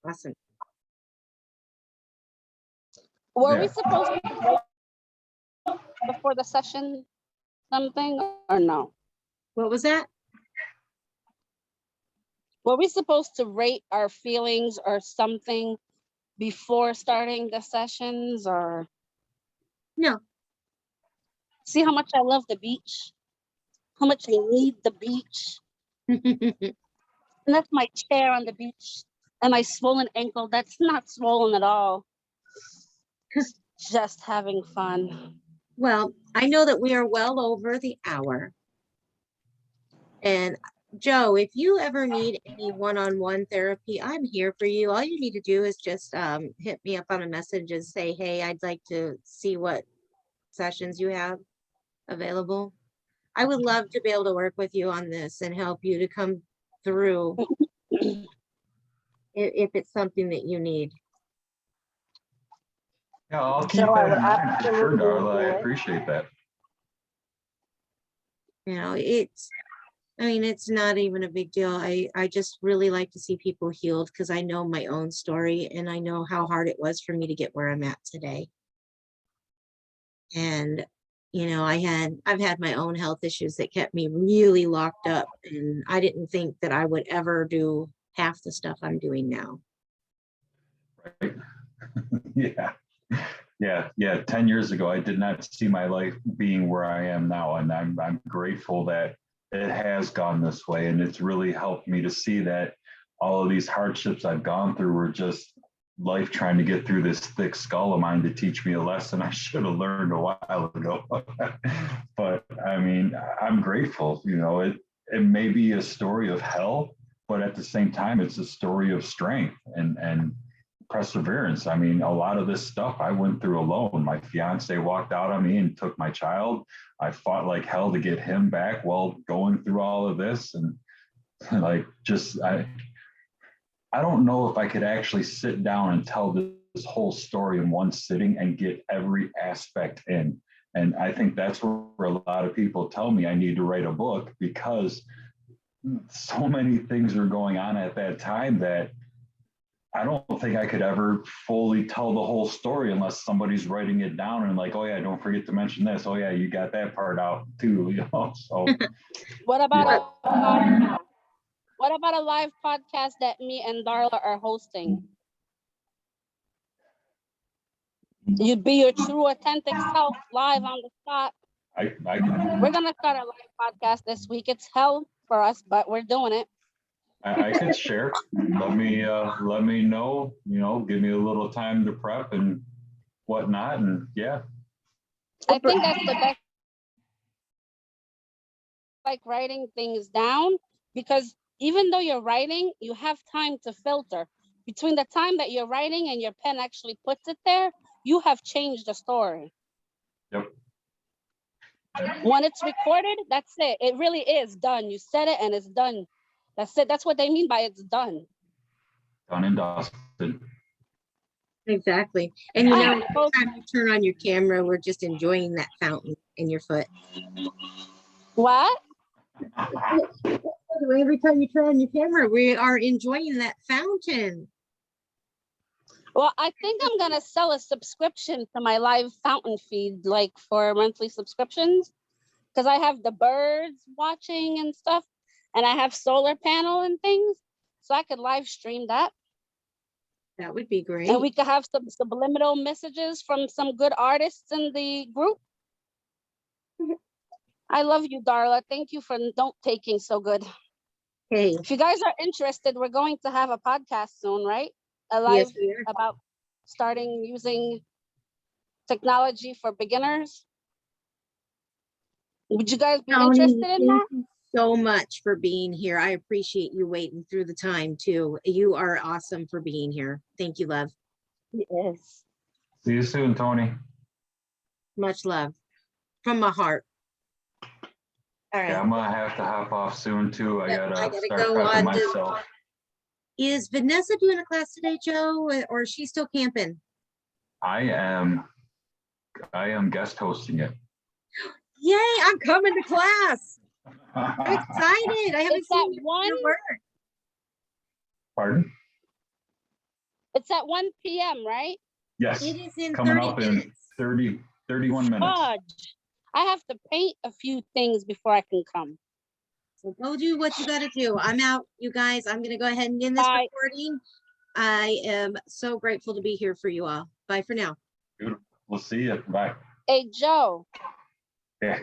Awesome. Were we Yeah. supposed to rate before the session something or no? What was that? Were we supposed to rate our feelings or something before starting the sessions or? No. See how much I love the beach? How much I need the beach? And that's my chair on the beach and my swollen ankle. That's not swollen at all. Just having fun. Well, I know that we are well over the hour. And Joe, if you ever need any one-on-one therapy, I'm here for you. All you need to do is just hit me up on a message and say, hey, I'd like to see what sessions you have available. I would love to be able to work with you on this and help you to come through if it's something that you need. Yeah, I'll keep So I that would in mind for sure, absolutely Darla. I do it. appreciate that. You know, it's not even a big deal. I just really like to see people healed because I know my own story and I know how hard it was for me to get where I'm at today. And, you know, I've had my own health issues that kept me really locked up, and I didn't think that I would ever do half the stuff I'm doing now. Right. Yeah. 10 years ago, I did not see my life being where I am now. And I'm grateful that it has gone this way. And it's really helped me to see that all of these hardships I've gone through were just life trying to get through this thick skull of mine to teach me a lesson I should have learned a while ago. But I mean, I'm grateful. You know, it may be a story of hell, but at the same time, it's a story of strength and perseverance. I mean, a lot of this stuff I went through alone. My fiance walked out on me and took my child. I fought like hell to get him back while going through all of this. And like, just, I don't know if I could actually sit down and tell this whole story in one sitting and get every aspect in. And I think that's where a lot of people tell me I need to write a book, because so many things were going on at that time that I don't think I could ever fully tell the whole story unless somebody's writing it down and like, oh yeah, don't forget to mention this. Oh yeah, you got that part out too, you know. So What about yeah. what about a live podcast that me and Darla are hosting? You'd be your true authentic self live on the spot. We're gonna start a live podcast this week. It's hell for us, but we're doing it. I could share. Let me know, you know, give me a little time to prep and whatnot. And yeah. I think that's the best, like writing things down, because even though you're writing, you have time to filter. Between the time that you're writing and your pen actually puts it there, you have changed the story. Yep. When it's recorded, that's it. It really is done. You said it and it's done. That's it. That's what they mean by it's done. Done and dusted. Exactly. And you All know, right, every folks. time you turn on your camera, we're just enjoying that fountain in your foot. What? Every time you turn on your camera, we are enjoying that fountain. Well, I think I'm gonna sell a subscription to my live fountain feed, like for monthly subscriptions, because I have the birds watching and stuff, and I have solar panel and things, so I could live stream that, That would be great. and we could have some subliminal messages from some good artists in the group. I love you, Darla. Thank you for note taking so good. Hey, If you guys are interested, we're going to have a podcast soon, right? A live yes, we are. about starting using technology for beginners. Would you guys be Tony, interested in thank that? you so much for being here. I appreciate you waiting through the time too. You are awesome for being here. Thank you, love. Yes. See you soon, Tony. Much love from my heart. All Yeah, right. I'm gonna have to hop off soon too. I Yep, I gotta gotta start go prepping on to- myself. Is Vanessa doing a class today, Joe, or is she still camping? I am guest hosting it. Yay, I'm coming to class. I'm excited. I haven't It's at seen your 1. work. Pardon? It's at 1 p.m., right? Yes, It is in coming 30 up in minutes. 31 minutes. Fudge. I have to paint a few things before I can come. So go do what you gotta do. I'm out, you guys. I'm gonna go ahead and end this Bye. recording. I am so grateful to be here for you all. Bye for now. Beautiful. We'll see you. Bye. Hey, Joe. Yeah.